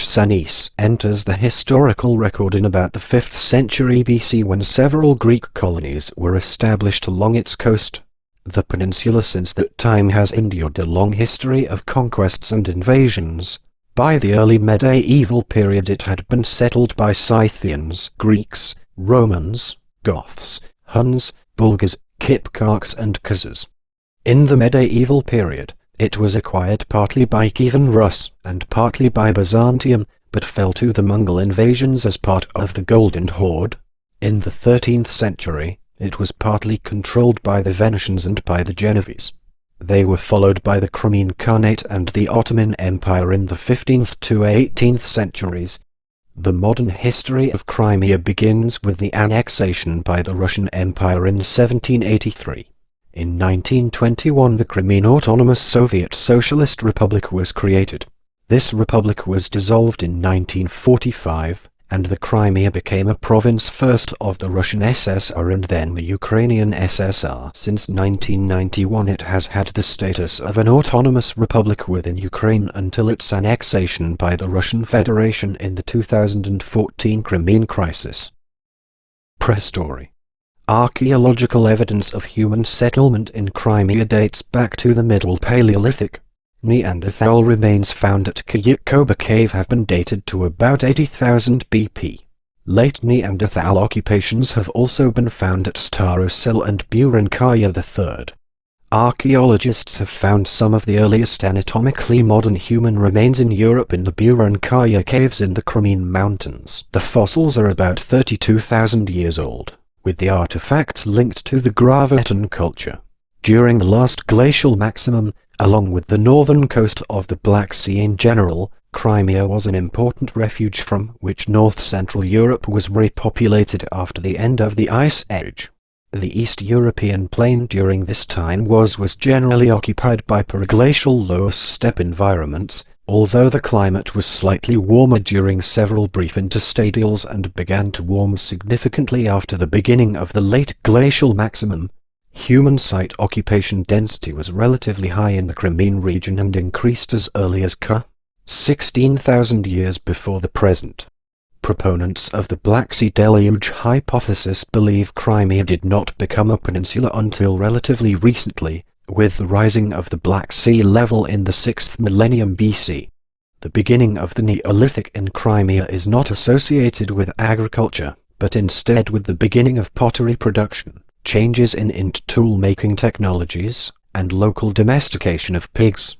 Chersonese enters the historical record in about the 5th century BC, when several Greek colonies were established along its coast. The peninsula since that time has endured a long history of conquests and invasions. By the early medieval period it had been settled by Scythians, Greeks, Romans, Goths, Huns, Bulgars, Kipchaks and Khazars. In the medieval period, it was acquired partly by Kievan Rus and partly by Byzantium, but fell to the Mongol invasions as part of the Golden Horde. In the 13th century, it was partly controlled by the Venetians and by the Genoese. They were followed by the Crimean Khanate and the Ottoman Empire in the 15th to 18th centuries. The modern history of Crimea begins with the annexation by the Russian Empire in 1783. In 1921 the Crimean Autonomous Soviet Socialist Republic was created. This republic was dissolved in 1945, and the Crimea became a province first of the Russian SSR and then the Ukrainian SSR. Since 1991 it has had the status of an autonomous republic within Ukraine until its annexation by the Russian Federation in the 2014 Crimean crisis. Prehistory. Archaeological evidence of human settlement in Crimea dates back to the Middle Paleolithic. Neanderthal remains found at Kayakkoba Cave have been dated to about 80,000 BP. Late Neanderthal occupations have also been found at Starosel and Burankaya III. Archaeologists have found some of the earliest anatomically modern human remains in Europe in the Burankaya caves in the Crimean Mountains. The fossils are about 32,000 years old, with the artifacts linked to the Gravetan culture. During the last glacial maximum, along with the northern coast of the Black Sea in general, Crimea was an important refuge from which north-central Europe was repopulated after the end of the Ice Age. The East European plain during this time was generally occupied by periglacial lower steppe environments, although the climate was slightly warmer during several brief interstadials and began to warm significantly after the beginning of the late glacial maximum. Human site occupation density was relatively high in the Crimean region and increased as early as ca. 16,000 years before the present. Proponents of the Black Sea deluge hypothesis believe Crimea did not become a peninsula until relatively recently, with the rising of the Black Sea level in the 6th millennium BC. The beginning of the Neolithic in Crimea is not associated with agriculture, but instead with the beginning of pottery production, changes in tool-making technologies, and local domestication of pigs.